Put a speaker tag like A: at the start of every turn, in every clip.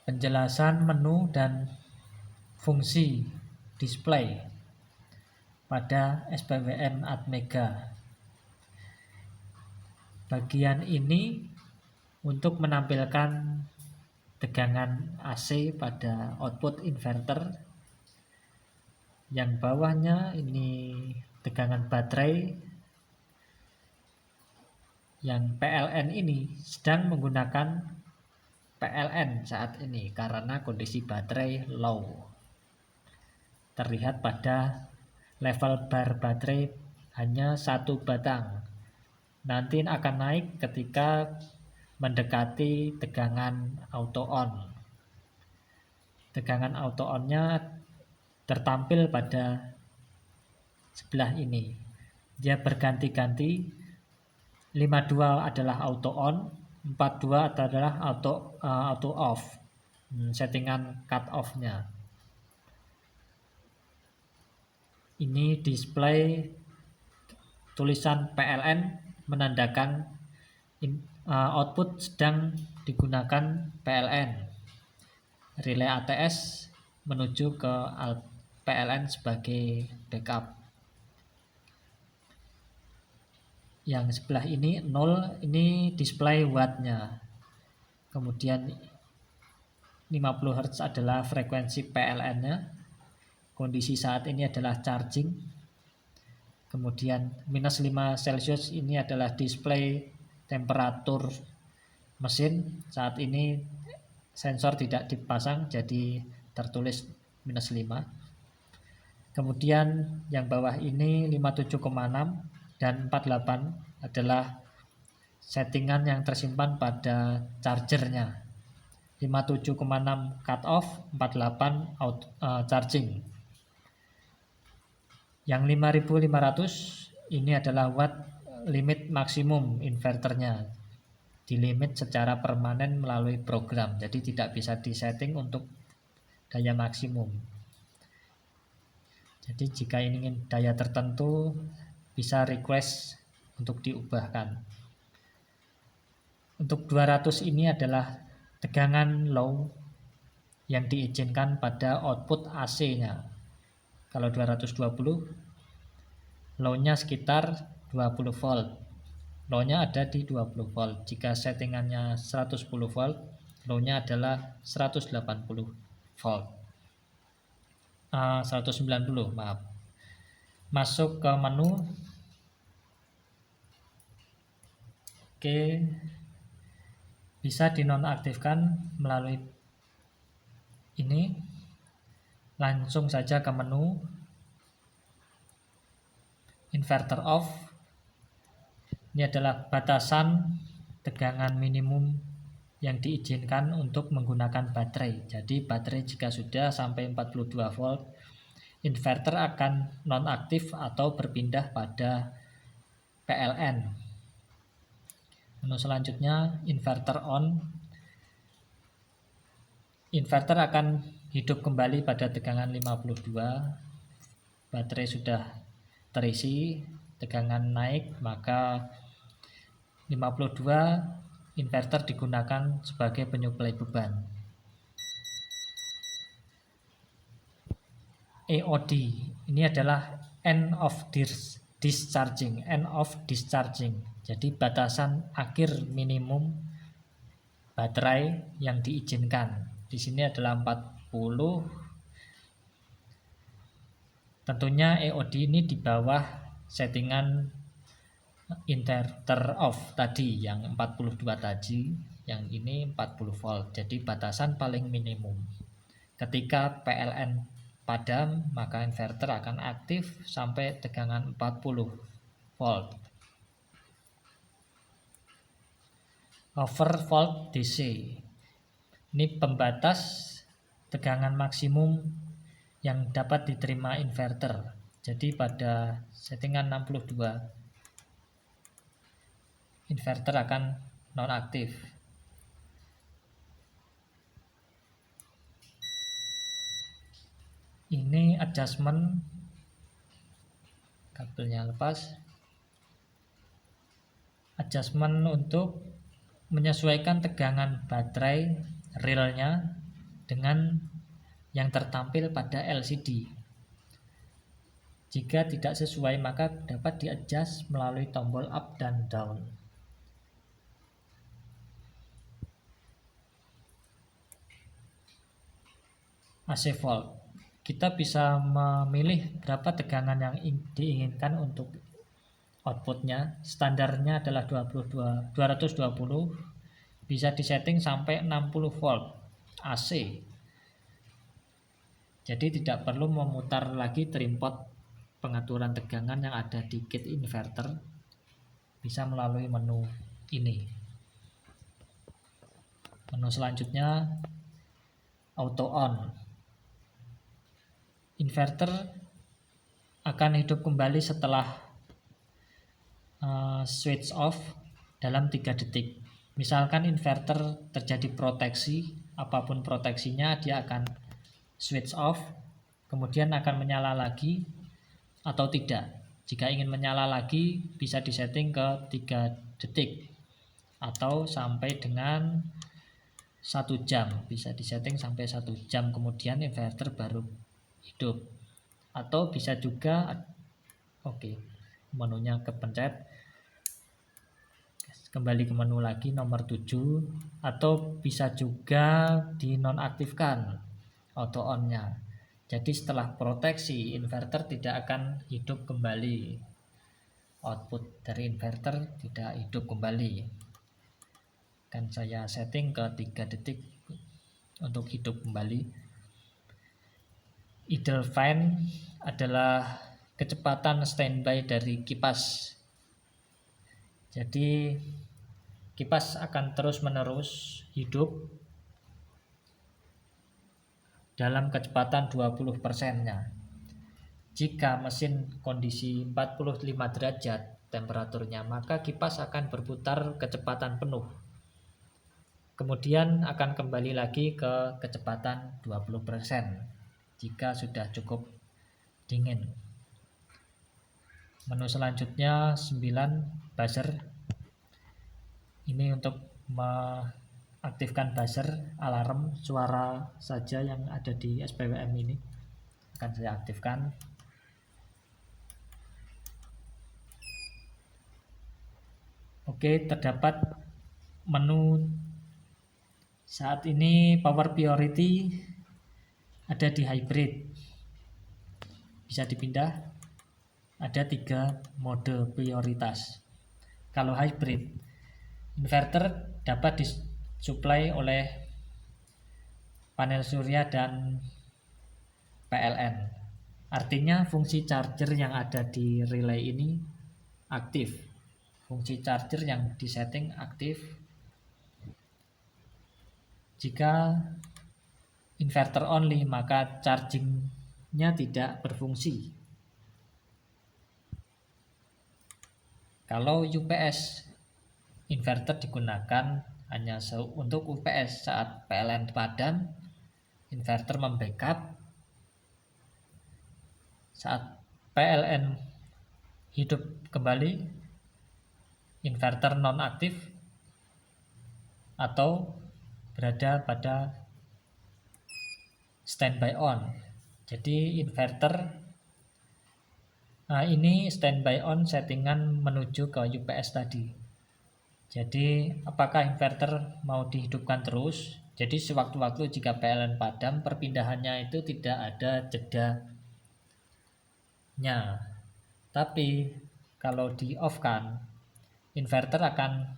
A: penjelasan menu dan fungsi display pada SPWM Atmega. Bagian ini untuk menampilkan tegangan AC pada output inverter. Yang bawahnya ini tegangan baterai. Yang PLN ini sedang menggunakan PLN saat ini karena kondisi baterai low. Terlihat pada level bar baterai hanya 1 batang. Nanti akan naik ketika mendekati tegangan auto on. Tegangan auto on-nya tertampil pada sebelah ini. Dia berganti-ganti. 52 adalah auto on, 42 adalah auto off. Settingan cut off-nya. Ini display tulisan PLN menandakan output sedang digunakan PLN. Relay ATS menuju ke PLN sebagai backup. Yang sebelah ini 0, ini display wattnya. Kemudian 50 Hz adalah frekuensi PLN-nya. Kondisi saat ini adalah charging. Kemudian minus 5 Celcius ini adalah display temperatur mesin. Saat ini sensor tidak dipasang, jadi tertulis minus 5. Kemudian yang bawah ini 57,6 dan 48 adalah settingan yang tersimpan pada chargernya. 57,6 cut off, 48 charging. Yang 5500 ini adalah watt limit maksimum inverternya. Dilimit secara permanen melalui program, jadi tidak bisa disetting untuk daya maksimum. Jadi jika ingin daya tertentu bisa request untuk diubahkan. Untuk 200 ini adalah tegangan low yang diizinkan pada output AC-nya. Kalau 220 low-nya sekitar 20 volt. Low-nya ada di 20 volt. Jika settingannya 110 volt, low-nya adalah 180 volt. 190, maaf. Masuk ke menu. Oke. Bisa dinonaktifkan melalui ini. Langsung saja ke menu inverter off. Ini adalah batasan tegangan minimum yang diizinkan untuk menggunakan baterai. Jadi baterai jika sudah sampai 42 volt, inverter akan nonaktif atau berpindah pada PLN. Menu selanjutnya inverter on. Inverter akan hidup kembali pada tegangan 52. Baterai sudah terisi, tegangan naik, maka 52 inverter digunakan sebagai penyuplai beban. EOD ini adalah end of discharging, end of discharging. Jadi batasan akhir minimum baterai yang diizinkan. Di sini adalah 40. Tentunya EOD ini di bawah settingan inverter off tadi yang 42 tadi, yang ini 40 volt. Jadi batasan paling minimum. Ketika PLN padam, maka inverter akan aktif sampai tegangan 40 volt. Overvolt DC. Ini pembatas tegangan maksimum yang dapat diterima inverter. Jadi pada settingan 62 inverter akan nonaktif. Ini adjustment, kabelnya lepas. Adjustment untuk menyesuaikan tegangan baterai realnya dengan yang tertampil pada LCD. Jika tidak sesuai maka dapat di-adjust melalui tombol up dan down. AC volt. Kita bisa memilih berapa tegangan yang diinginkan untuk outputnya. Standarnya adalah 220, bisa disetting sampai 60 volt AC. Jadi tidak perlu memutar lagi trimpot pengaturan tegangan yang ada di kit inverter, bisa melalui menu ini. Menu selanjutnya auto on. Inverter akan hidup kembali setelah switch off dalam 3 detik. Misalkan inverter terjadi proteksi, apapun proteksinya, dia akan switch off, kemudian akan menyala lagi atau tidak. Jika ingin menyala lagi bisa disetting ke 3 detik atau sampai dengan 1 jam, bisa disetting sampai 1 jam kemudian inverter baru hidup. Atau bisa juga menunya kepencet, kembali ke menu lagi nomor 7, atau bisa juga dinonaktifkan auto on-nya. Jadi setelah proteksi inverter tidak akan hidup kembali, output dari inverter tidak hidup kembali. Kan saya setting ke 3 detik untuk hidup kembali. Idle fan adalah kecepatan standby dari kipas. Jadi kipas akan terus-menerus hidup dalam kecepatan 20%-nya. Jika mesin kondisi 45 derajat temperaturnya, maka kipas akan berputar kecepatan penuh. Kemudian akan kembali lagi ke kecepatan 20% jika sudah cukup dingin. Menu selanjutnya 9 buzzer. Ini untuk mengaktifkan buzzer alarm suara saja yang ada di SPWM ini. Akan saya aktifkan. Oke, terdapat menu saat ini power priority ada di hybrid. Bisa dipindah. Ada 3 mode prioritas. Kalau hybrid, inverter dapat disuplai oleh panel surya dan PLN. Artinya fungsi charger yang ada di relay ini aktif. Fungsi charger yang disetting aktif. Jika inverter only maka chargingnya tidak berfungsi. Kalau UPS inverter digunakan hanya untuk UPS saat PLN padam, inverter membackup. Saat PLN hidup kembali, inverter nonaktif atau berada pada standby on. Jadi inverter ini standby on settingan menuju ke UPS tadi. Jadi apakah inverter mau dihidupkan terus? Jadi sewaktu-waktu jika PLN padam, perpindahannya itu tidak ada jedanya. Tapi kalau di off kan, inverter akan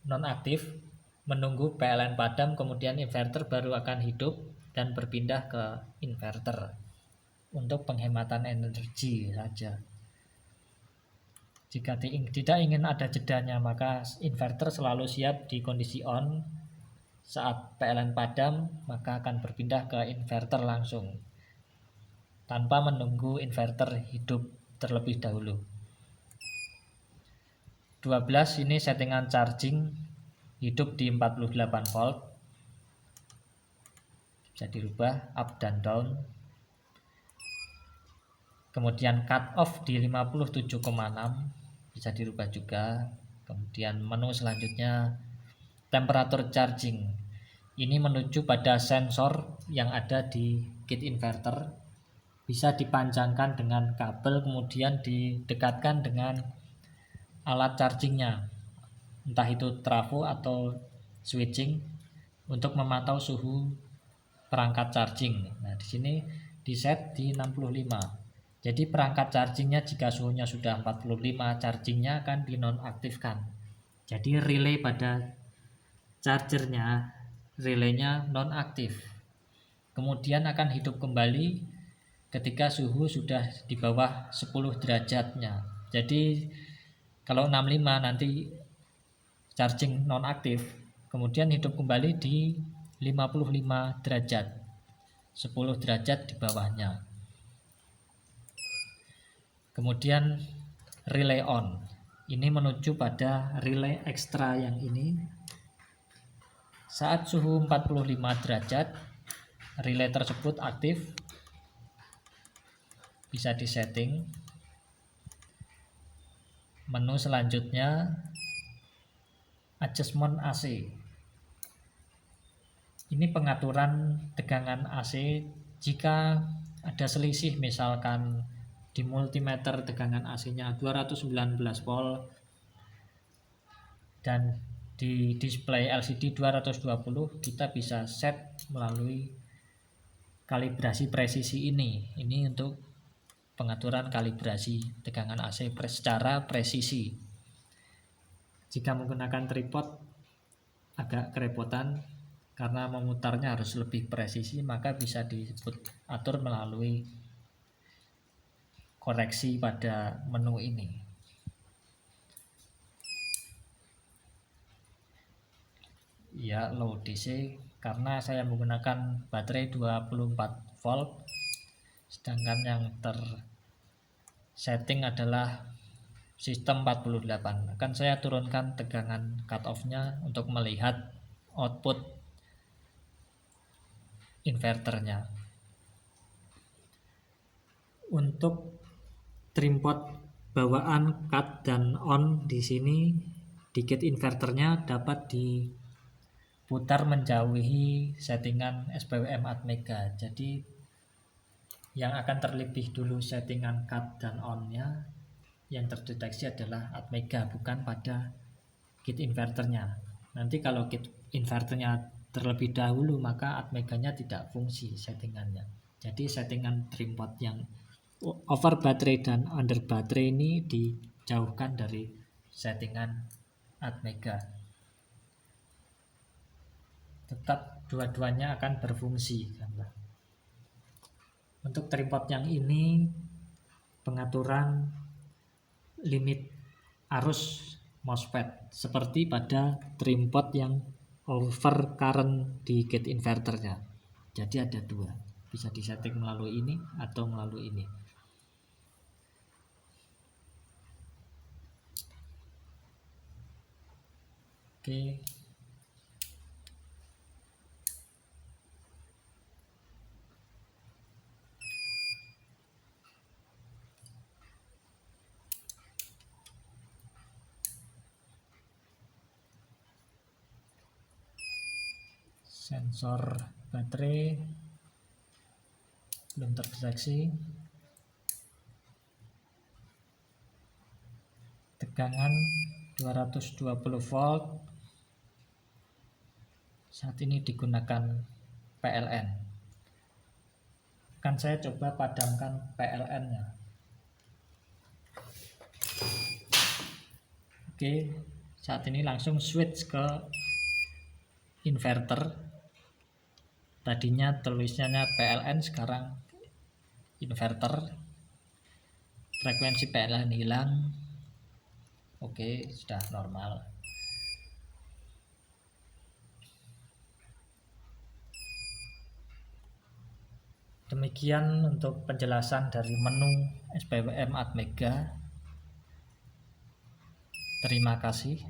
A: nonaktif, menunggu PLN padam, kemudian inverter baru akan hidup dan berpindah ke inverter untuk penghematan energi saja. Jika tidak ingin ada jedanya, maka inverter selalu siap di kondisi on. Saat PLN padam, maka akan berpindah ke inverter langsung tanpa menunggu inverter hidup terlebih dahulu. 12 ini settingan charging, hidup di 48 volt, bisa dirubah up dan down. Kemudian cut off di 57,6 bisa dirubah juga. Kemudian menu selanjutnya temperatur charging, Ini menuju pada sensor yang ada di kit inverter. Bisa dipanjangkan dengan kabel, kemudian didekatkan dengan alat chargingnya, entah itu trafo atau switching, untuk memantau suhu perangkat charging. Nah, di sini di set di 65. Jadi perangkat chargingnya jika suhunya sudah 45, chargingnya akan dinonaktifkan. Jadi relay pada chargernya, relaynya nonaktif. Kemudian akan hidup kembali ketika suhu sudah di bawah 10 derajatnya. Jadi kalau 65 nanti charging nonaktif, kemudian hidup kembali di 55 derajat, 10 derajat di bawahnya. Kemudian relay on, ini menuju pada relay ekstra yang ini. Saat suhu 45 derajat, relay tersebut aktif. Bisa disetting. Menu selanjutnya adjustment AC. Ini pengaturan tegangan AC jika ada selisih, misalkan di multimeter tegangan AC-nya 219 volt dan di display LCD 220, kita bisa set melalui kalibrasi presisi ini. Ini untuk pengaturan kalibrasi tegangan AC secara presisi. Jika menggunakan tripod agak kerepotan karena memutarnya harus lebih presisi, maka bisa diatur melalui koreksi pada menu ini. Ya, low DC karena saya menggunakan baterai 24 volt, sedangkan yang tersetting adalah sistem 48. Akan saya turunkan tegangan cutoff-nya untuk melihat output inverternya. Untuk trimpot bawaan cut dan on di sini di kit inverternya dapat diputar menjauhi settingan SPWM Atmega. Jadi yang akan terlebih dulu settingan cut dan on-nya yang terdeteksi adalah Atmega, bukan pada kit inverternya. Nanti kalau kit inverternya terlebih dahulu, maka Atmeganya tidak fungsi settingannya. Jadi settingan trimpot yang over baterai dan under baterai ini dijauhkan dari settingan Atmega. Tetap dua-duanya akan berfungsi. Untuk trimpot yang ini pengaturan limit arus MOSFET seperti pada trimpot yang over current di gate inverternya. Jadi ada dua, bisa disetting melalui ini atau melalui ini. Oke. Sensor baterai belum terdeteksi. Tegangan 220 volt. Saat ini digunakan PLN. Akan saya coba padamkan PLN-nya. Oke, saat ini langsung switch ke inverter. Tadinya tulisannya PLN, sekarang inverter. Frekuensi PLN hilang. Oke, sudah normal. Demikian untuk penjelasan dari menu SPWM Atmega. Terima kasih.